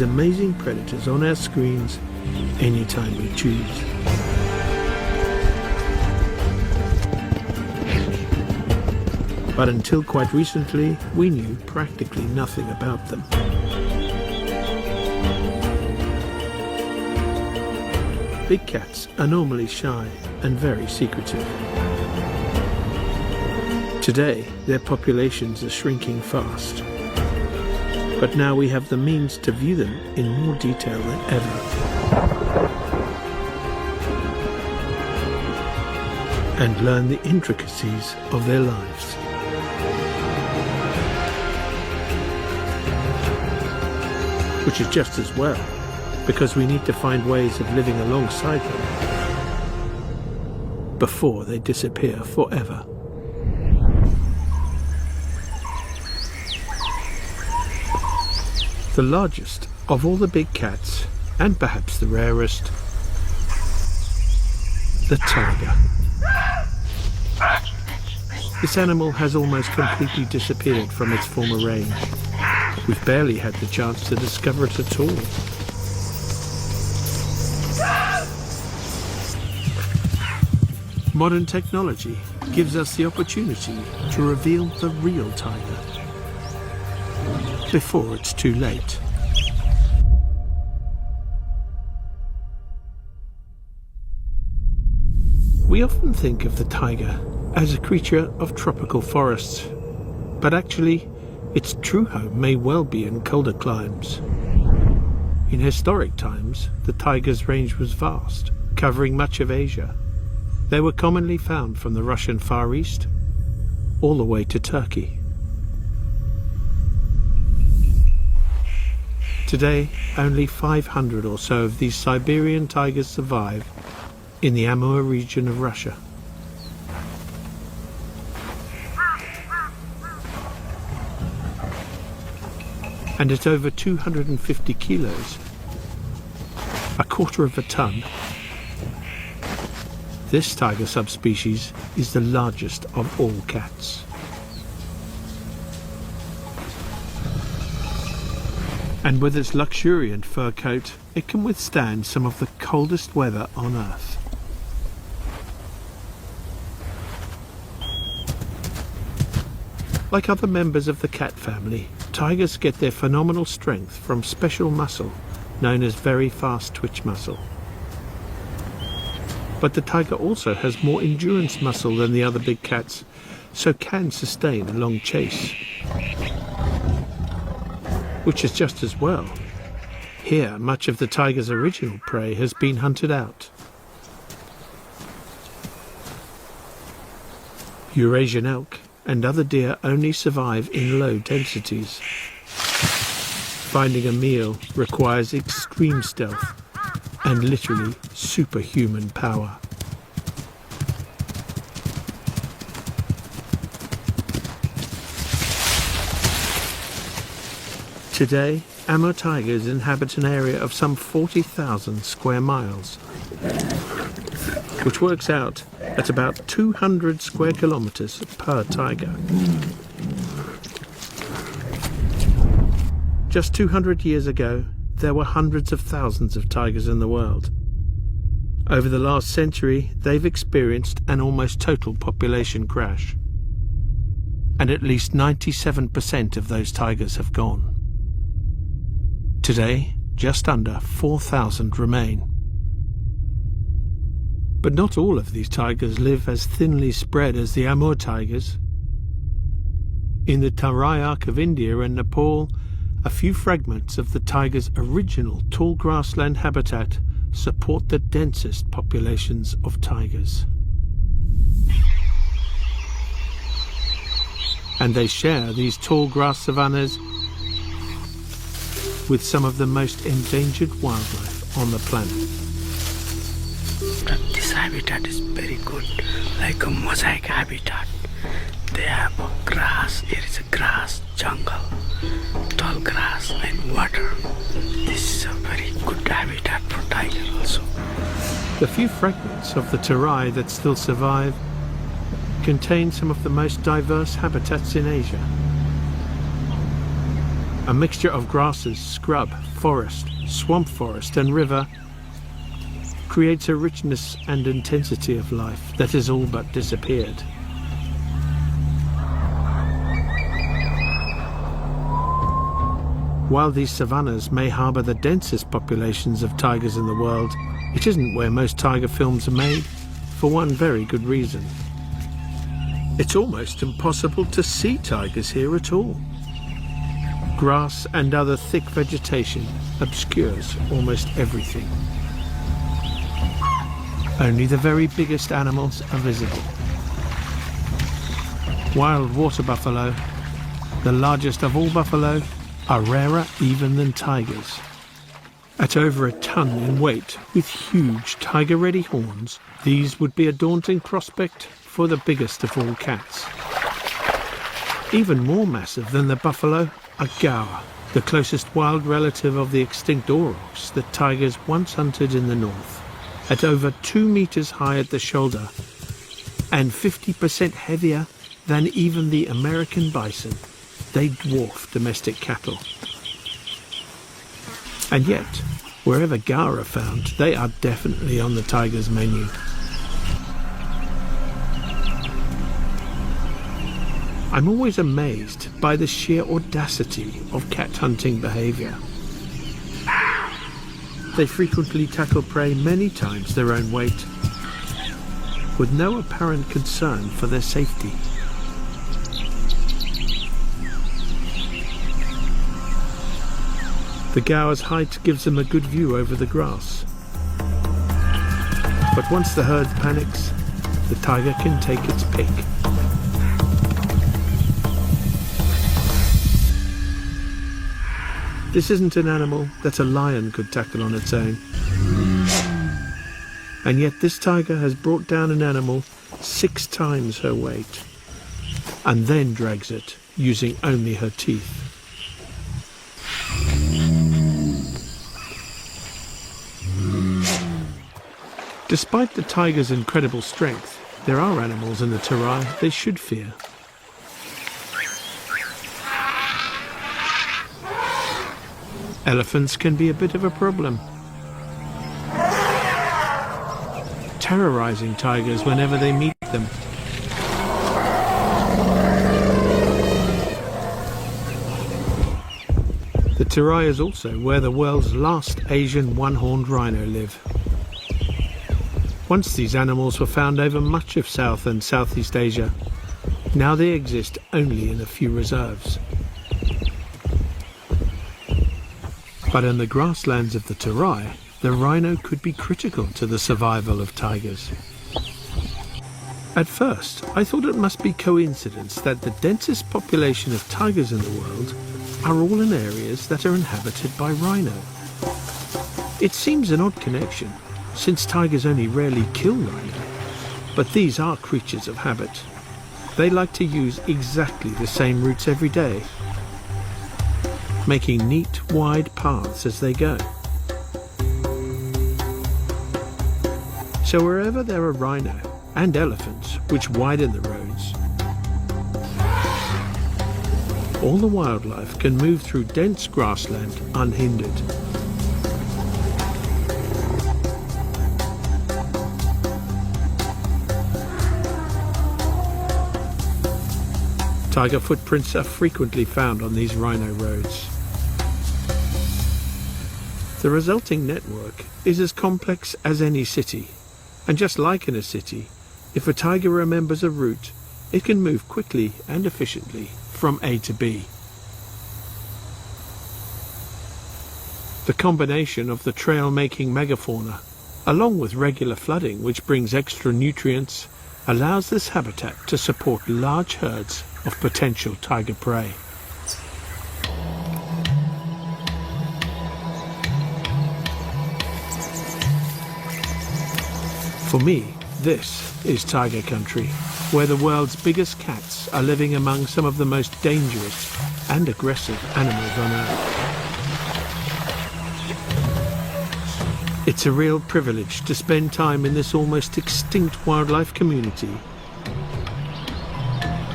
these amazing predators on our screens anytime we choose. But until quite recently, we knew practically nothing about them. Big cats are normally shy and very secretive. Today, their populations are shrinking fast. But now we have the means to view them in more detail than ever. And learn the intricacies of their lives. Which is just as well, because we need to find ways of living alongside them before they disappear forever. The largest of all the big cats, and perhaps the rarest, the tiger. This animal has almost completely disappeared from its former range. We've barely had the chance to discover it at all. Modern technology gives us the opportunity to reveal the real tiger before it's too late. We often think of the tiger as a creature of tropical forests, but actually its true home may well be in colder climes. In historic times, the tiger's range was vast, covering much of Asia. They were commonly found from the Russian Far East all the way to Turkey. Today, only 500 or so of these Siberian tigers survive in the Amur region of Russia. And at over 250 kilos, a quarter of a ton, this tiger subspecies is the largest of all cats. And with its luxuriant fur coat, it can withstand some of the coldest weather on Earth. Like other members of the cat family, tigers get their phenomenal strength from special muscle known as very fast twitch muscle. But the tiger also has more endurance muscle than the other big cats, so can sustain a long chase. Which is just as well. Here, much of the tiger's original prey has been hunted out. Eurasian elk and other deer only survive in low densities. Finding a meal requires extreme stealth and literally superhuman power. Today, Amur tigers inhabit an area of some 40,000 square miles, which works out at about 200 square kilometers per tiger. Just 200 years ago, there were hundreds of thousands of tigers in the world. Over the last century, they've experienced an almost total population crash. And at least 97% of those tigers have gone. Today, just under 4,000 remain. But not all of these tigers live as thinly spread as the Amur tigers. In the Tarai Arc of India and Nepal, a few fragments of the tiger's original tall grassland habitat support the densest populations of tigers. And they share these tall grass savannas with some of the most endangered wildlife on the planet. This habitat is very good, like a mosaic habitat. They have a grass, here is a grass, jungle, tall grass and water. This is a very good habitat for tiger also. The few fragments of the Tarai that still survive contain some of the most diverse habitats in Asia. A mixture of grasses, scrub, forest, swamp forest and river creates a richness and intensity of life that has all but disappeared. While these savannas may harbour the densest populations of tigers in the world, it isn't where most tiger films are made, for one very good reason. It's almost impossible to see tigers here at all. Grass and other thick vegetation obscures almost everything. Only the very biggest animals are visible. Wild water buffalo, the largest of all buffalo, are rarer even than tigers. At over a ton in weight, with huge tiger-ready horns, these would be a daunting prospect for the biggest of all cats. Even more massive than the buffalo are gaur, the closest wild relative of the extinct aurochs that tigers once hunted in the north. At over 2 meters high at the shoulder and 50% heavier than even the American bison, they dwarf domestic cattle. And yet, wherever gaur are found, they are definitely on the tiger's menu. I'm always amazed by the sheer audacity of cat hunting behaviour. They frequently tackle prey many times their own weight, with no apparent concern for their safety. The gaur's height gives them a good view over the grass. But once the herd panics, the tiger can take its pick. This isn't an animal that a lion could tackle on its own. And yet this tiger has brought down an animal 6 times her weight, and then drags it using only her teeth. Despite the tiger's incredible strength, there are animals in the Terai they should fear. Elephants can be a bit of a problem, terrorizing tigers whenever they meet them. The Terai is also where the world's last Asian one-horned rhino live. Once these animals were found over much of South and Southeast Asia. Now they exist only in a few reserves. But in the grasslands of the Terai, the rhino could be critical to the survival of tigers. At first, I thought it must be coincidence that the densest population of tigers in the world are all in areas that are inhabited by rhino. It seems an odd connection, since tigers only rarely kill rhino, but these are creatures of habit. They like to use exactly the same routes every day, making neat, wide paths as they go. So wherever there are rhino and elephants, which widen the roads, all the wildlife can move through dense grassland unhindered. Tiger footprints are frequently found on these rhino roads. The resulting network is as complex as any city, and just like in a city, if a tiger remembers a route, it can move quickly and efficiently from A to B. The combination of the trail-making megafauna, along with regular flooding which brings extra nutrients, allows this habitat to support large herds of potential tiger prey. For me, this is tiger country, where the world's biggest cats are living among some of the most dangerous and aggressive animals on Earth. It's a real privilege to spend time in this almost extinct wildlife community,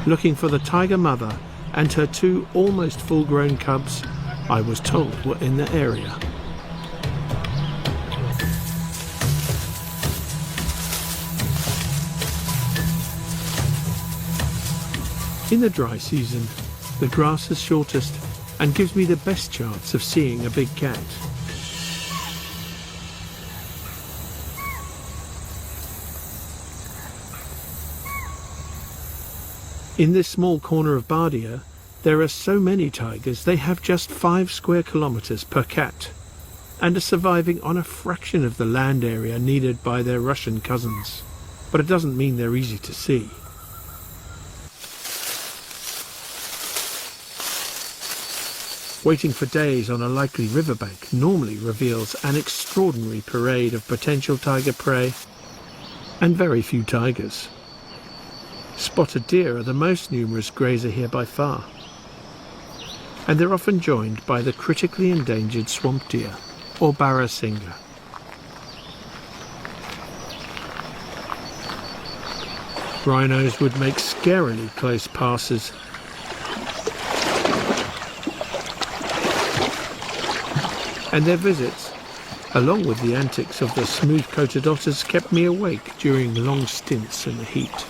looking for the tiger mother and her 2 almost full-grown cubs I was told were in the area. In the dry season, the grass is shortest and gives me the best chance of seeing a big cat. In this small corner of Bardia, there are so many tigers they have just 5 square kilometers per cat, and are surviving on a fraction of the land area needed by their Russian cousins. But it doesn't mean they're easy to see. Waiting for days on a likely riverbank normally reveals an extraordinary parade of potential tiger prey, and very few tigers. Spotted deer are the most numerous grazer here by far, and they're often joined by the critically endangered swamp deer, or barasingha. Rhinos would make scarily close passes, and their visits, along with the antics of the smooth-coated otters, kept me awake during long stints in the heat.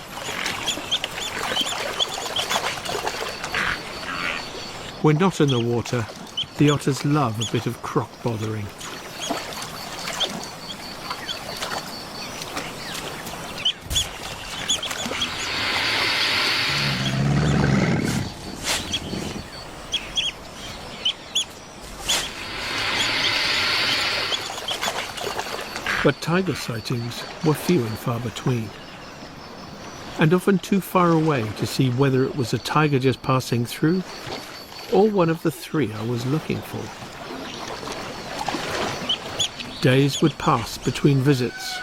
When not in the water, the otters love a bit of croc bothering. But tiger sightings were few and far between, and often too far away to see whether it was a tiger just passing through or one of the 3 I was looking for. Days would pass between visits.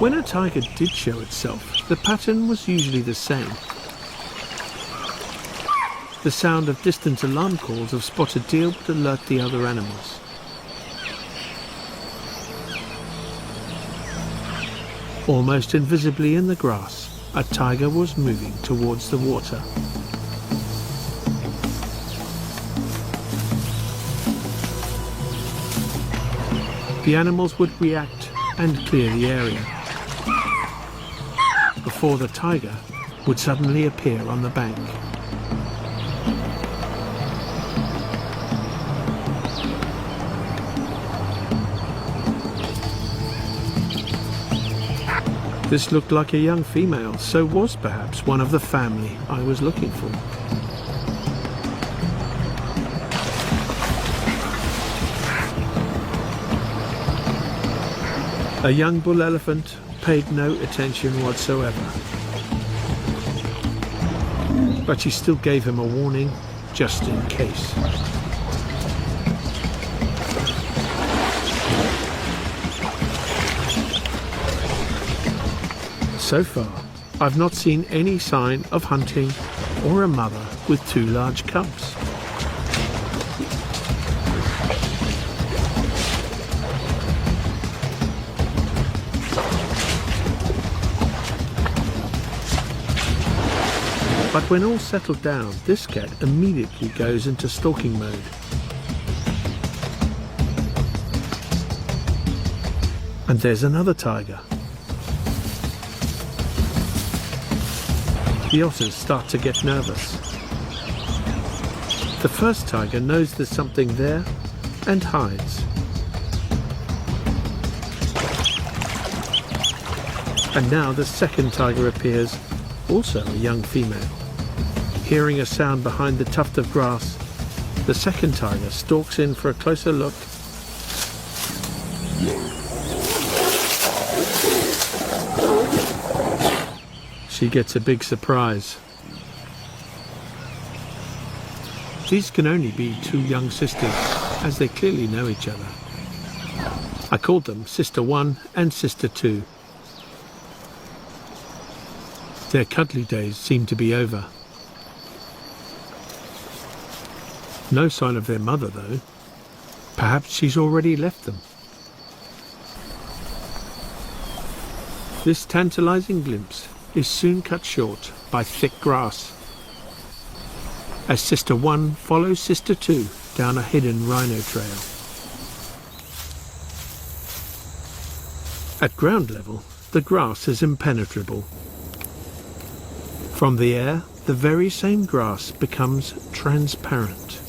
When a tiger did show itself, the pattern was usually the same. The sound of distant alarm calls of spotted deer would alert the other animals. Almost invisibly in the grass, a tiger was moving towards the water. The animals would react and clear the area before the tiger would suddenly appear on the bank. This looked like a young female, so was perhaps one of the family I was looking for. A young bull elephant paid no attention whatsoever, but she still gave him a warning just in case. So far, I've not seen any sign of hunting or a mother with 2 large cubs. But when all settled down, this cat immediately goes into stalking mode. And there's another tiger. The otters start to get nervous. The first tiger knows there's something there and hides. And now the second tiger appears, also a young female. Hearing a sound behind the tuft of grass, the second tiger stalks in for a closer look. She gets a big surprise. These can only be 2 young sisters, as they clearly know each other. I called them Sister 1 and Sister 2. Their cuddly days seem to be over. No sign of their mother, though. Perhaps she's already left them. This tantalizing glimpse is soon cut short by thick grass. as Sister 1 follows Sister 2 down a hidden rhino trail. At ground level, the grass is impenetrable. From the air, the very same grass becomes transparent.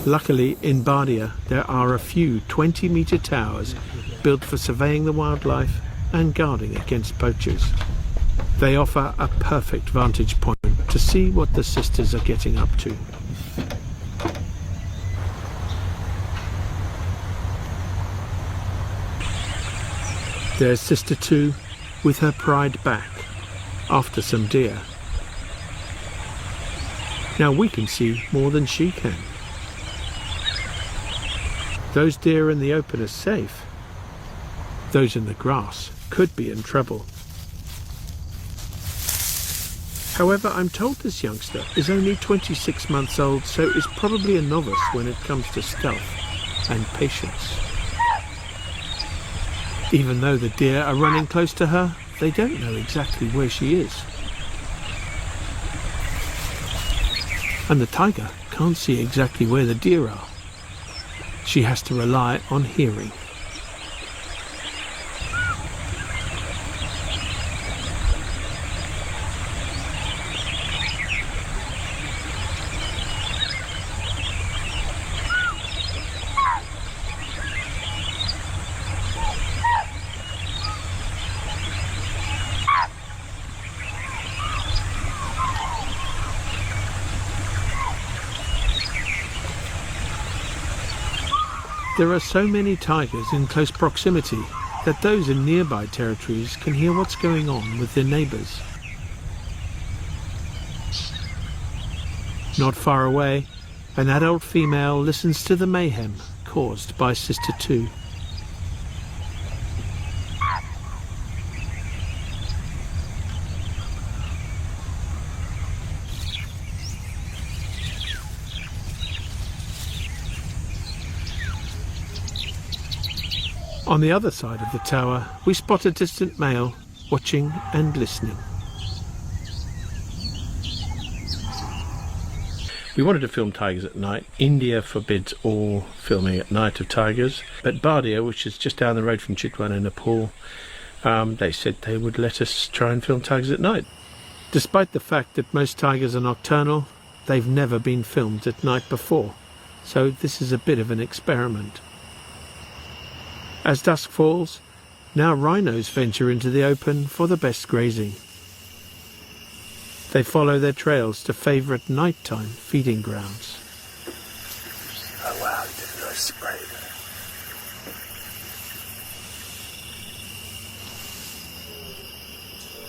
Luckily, in Bardia, there are a few 20-metre towers built for surveying the wildlife and guarding against poachers. They offer a perfect vantage point to see what the sisters are getting up to. There's Sister 2 with her pride back after some deer. Now we can see more than she can. Those deer in the open are safe. Those in the grass could be in trouble. However, I'm told this youngster is only 26 months old, so is probably a novice when it comes to stealth and patience. Even though the deer are running close to her, they don't know exactly where she is. And the tiger can't see exactly where the deer are. She has to rely on hearing. There are so many tigers in close proximity that those in nearby territories can hear what's going on with their neighbours. Not far away, an adult female listens to the mayhem caused by Sister 2. On the other side of the tower, we spot a distant male watching and listening. We wanted to film tigers at night. India forbids all filming at night of tigers. But Bardia, which is just down the road from Chitwan in Nepal, they said they would let us try and film tigers at night. Despite the fact that most tigers are nocturnal, they've never been filmed at night before. So this is a bit of an experiment. As dusk falls, now rhinos venture into the open for the best grazing. They follow their trails to favourite nighttime feeding grounds. Oh wow, he did a nice spray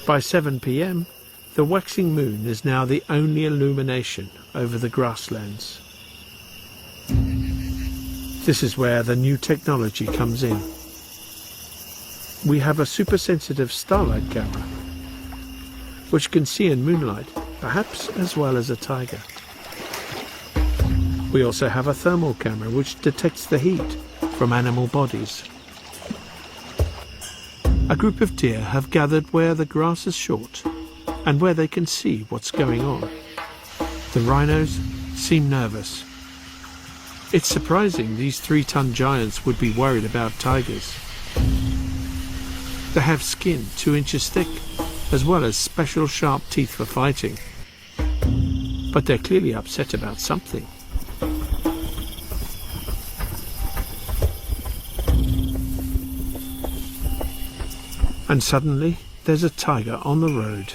there. By 7 p.m, the waxing moon is now the only illumination over the grasslands. This is where the new technology comes in. We have a super-sensitive starlight camera, which can see in moonlight, perhaps as well as a tiger. We also have a thermal camera which detects the heat from animal bodies. A group of deer have gathered where the grass is short and where they can see what's going on. The rhinos seem nervous. It's surprising these 3-ton giants would be worried about tigers. They have skin 2 inches thick, as well as special sharp teeth for fighting. But they're clearly upset about something. And suddenly, there's a tiger on the road.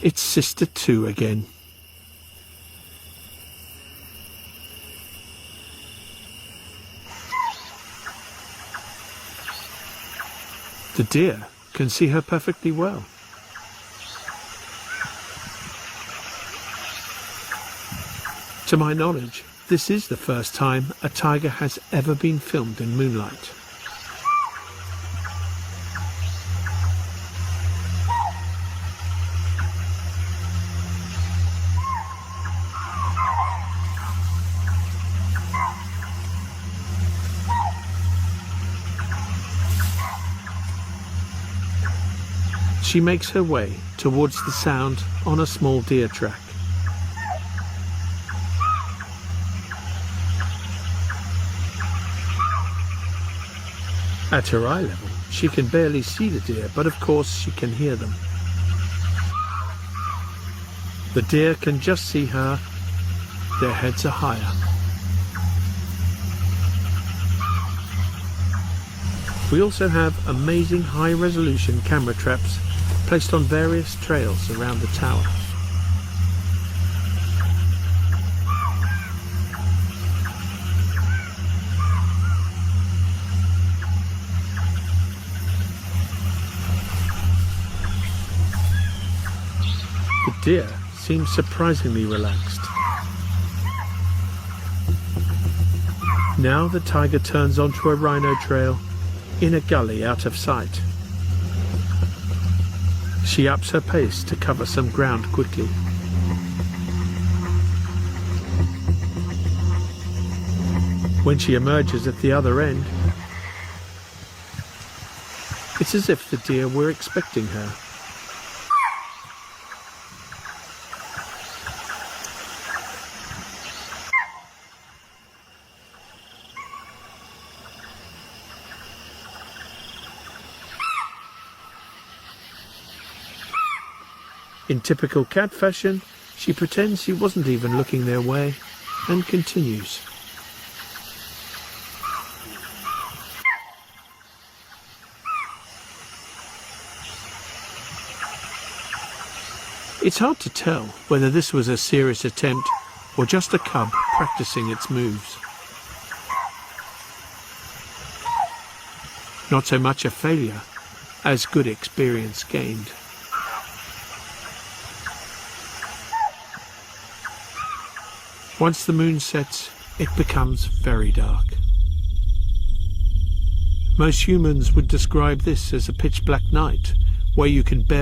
It's Sister 2 again. The deer can see her perfectly well. To my knowledge, this is the first time a tiger has ever been filmed in moonlight. She makes her way towards the sound on a small deer track. At her eye level, she can barely see the deer, but of course she can hear them. The deer can just see her. Their heads are higher. We also have amazing high-resolution camera traps placed on various trails around the tower. The deer seems surprisingly relaxed. Now the tiger turns onto a rhino trail in a gully out of sight. She ups her pace to cover some ground quickly. When she emerges at the other end, it's as if the deer were expecting her. In typical cat fashion, she pretends she wasn't even looking their way and continues. It's hard to tell whether this was a serious attempt or just a cub practicing its moves. Not so much a failure as good experience gained. Once the moon sets, it becomes very dark. Most humans would describe this as a pitch black night, where you can barely